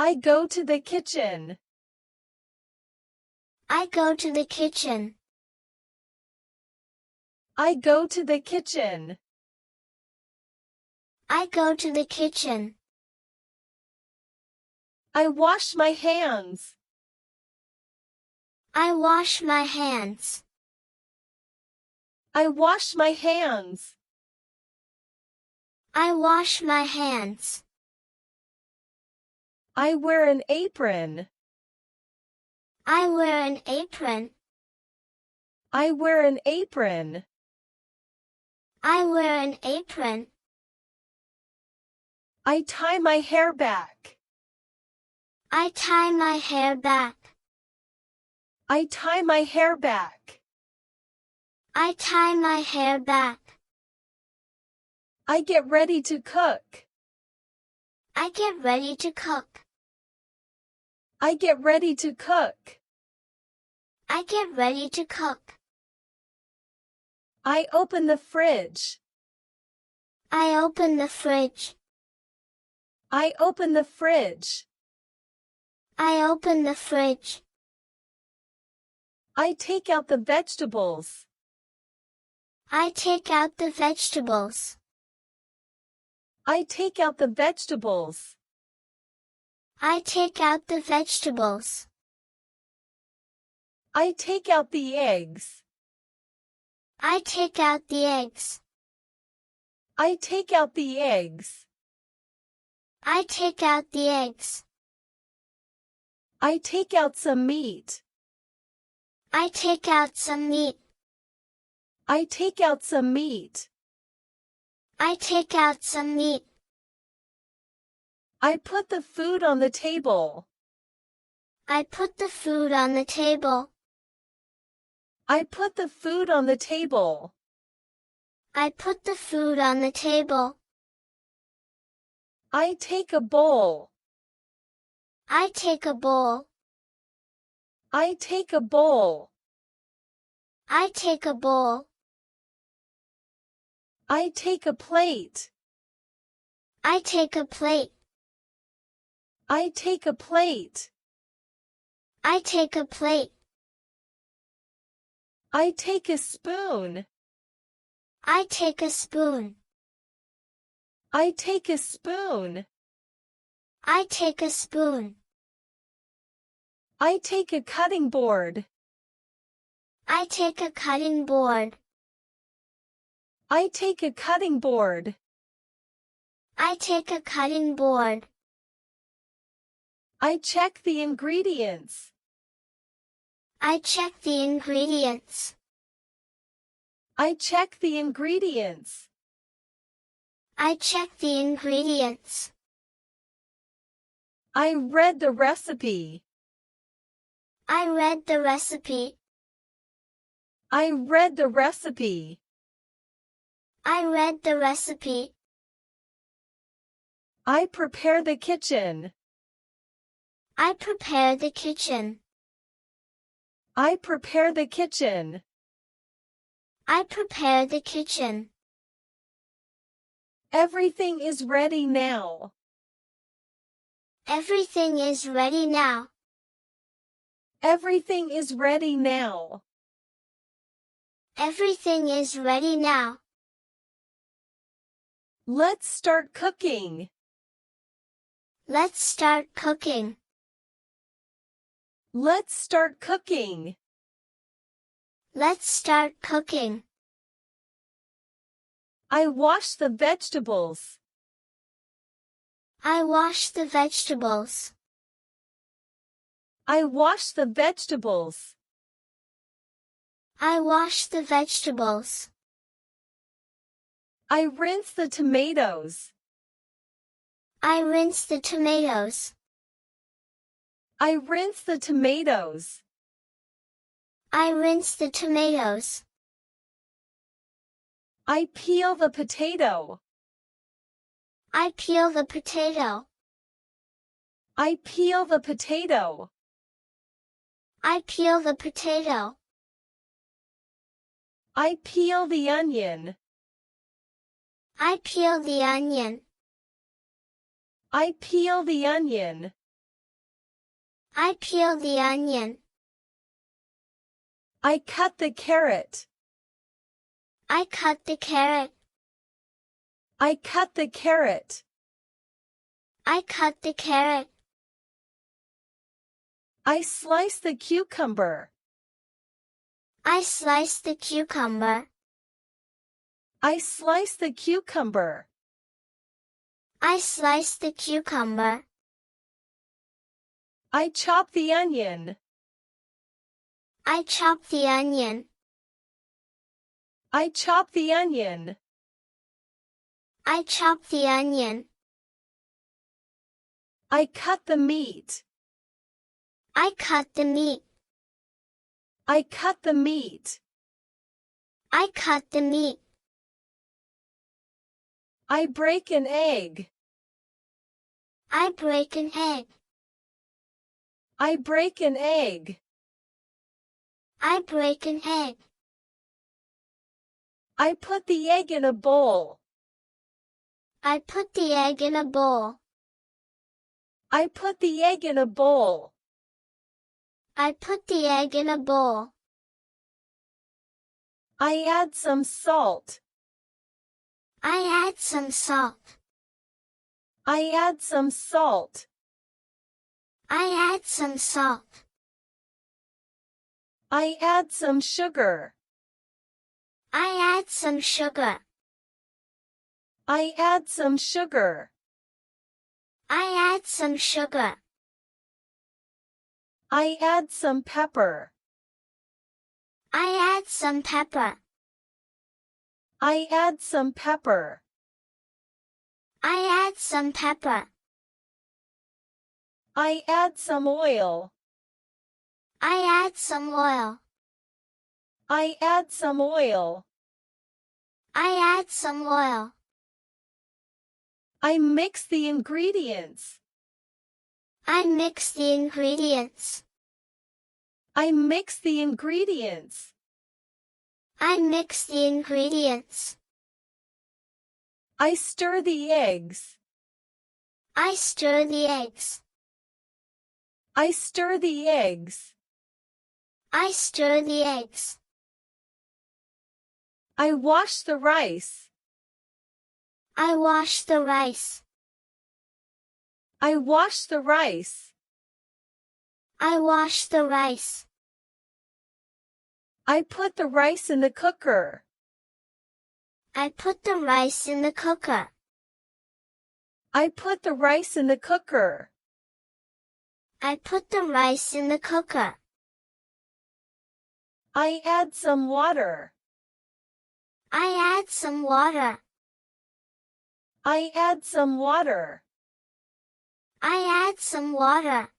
I go to the kitchen. I go to the kitchen. I go to the kitchen. I go to the kitchen. I wash my hands. I wash my hands. I wash my hands. I wash my hands. I wear an apron. I wear an apron. I wear an apron. I wear an apron. I tie my hair back. I tie my hair back. I tie my hair back. I tie my hair back. I get ready to cook. I get ready to cook. I get ready to cook. I get ready to cook. I open the fridge. I open the fridge. I open the fridge. I open the fridge. I take out the vegetables. I take out the vegetables. I take out the vegetables. I take out the vegetables. I take out the eggs. I take out the eggs. I take out the eggs. I take out the eggs. I take out some meat. I take out some meat. I take out some meat. I take out some meat. I put the food on the table. I put the food on the table. I put the food on the table. I put the food on the table. I take a bowl. I take a bowl. I take a bowl. I take a bowl. I take a plate. I take a plate. I take a plate. I take a plate. I take a spoon. I take a spoon. I take a spoon. I take a spoon. I take a cutting board. I take a cutting board. I take a cutting board. I take a cutting board. I check the ingredients. I check the ingredients. I check the ingredients. I check the ingredients. I read the recipe. I read the recipe. I read the recipe. I read the recipe. I prepare the kitchen. I prepare the kitchen. I prepare the kitchen. I prepare the kitchen. Everything is ready now. Everything is ready now. Everything is ready now. Everything is ready now. Let's start cooking. Let's start cooking. Let's start cooking. Let's start cooking. I wash the vegetables. I wash the vegetables. I wash the vegetables. I wash the vegetables. I rinse the tomatoes. I rinse the tomatoes. I rinse the tomatoes. I rinse the tomatoes. I peel the potato. I peel the potato. I peel the potato. I peel the potato. I peel the onion. I peel the onion. I peel the onion. I peel the onion. I cut the carrot. I cut the carrot. I cut the carrot. I cut the carrot. I slice the cucumber. I slice the cucumber. I slice the cucumber. I slice the cucumber. I chop the onion. I chop the onion. I chop the onion. I chop the onion. I cut the meat. I cut the meat. I cut the meat. I cut the meat. I break an egg. I break an egg. I break an egg. I break an egg. I put the egg in a bowl. I put the egg in a bowl. I put the egg in a bowl. I put the egg in a bowl. I add some salt. I add some salt. I add some salt. I add some salt. I add some sugar. I add some sugar. I add some sugar. I add some sugar. I add some pepper. I add some pepper. I add some pepper. I add some pepper. I add some oil. I add some oil. I add some oil. I add some oil. I mix the ingredients. I mix the ingredients. I mix the ingredients. I mix the ingredients. I stir the eggs. I stir the eggs. I stir the eggs. I stir the eggs. I wash the rice. I wash the rice. I wash the rice. I wash the rice. I put the rice in the cooker. I put the rice in the cooker. I put the rice in the cooker. I put the rice in the cooker. I add some water. I add some water. I add some water. I add some water.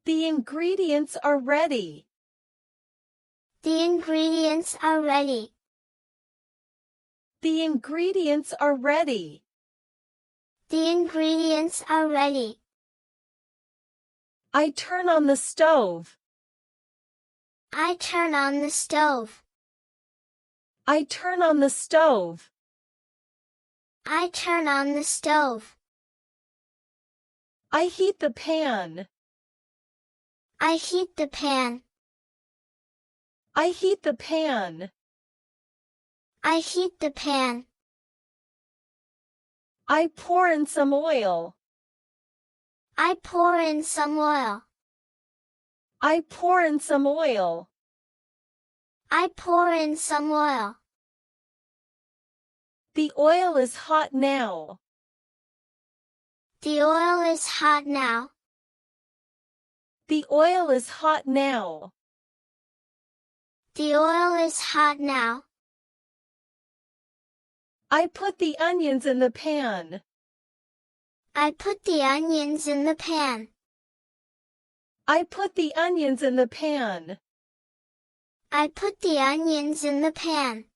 The ingredients are ready. The ingredients are ready. The ingredients are ready. The ingredients are ready. I turn on the stove. I turn on the stove. I turn on the stove. I turn on the stove. I heat the pan. I heat the pan. I heat the pan. I heat the pan. I pour in some oil. I pour in some oil. I pour in some oil. I pour in some oil. The oil is hot now. The oil is hot now. The oil is hot now. The oil is hot now. I put the onions in the pan. I put the onions in the pan. I put the onions in the pan. I put the onions in the pan.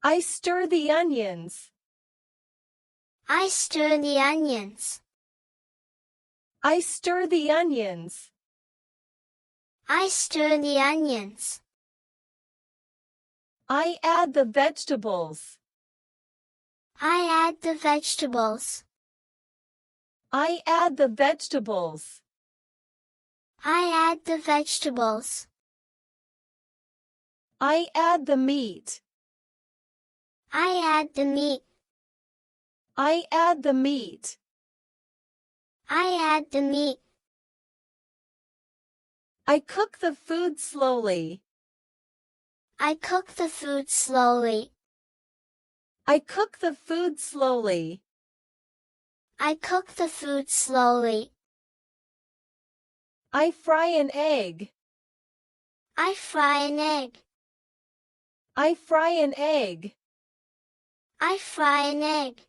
I stir the onions. I stir the onions. I stir the onions. I stir the onions. I add the vegetables. I add the vegetables. I add the vegetables. I add the vegetables. I add the meat. I add the meat. I add the meat. I add the meat. I cook the food slowly. I cook the food slowly. I cook the food slowly. I cook the food slowly. I fry an egg. I fry an egg. I fry an egg. I fry an egg.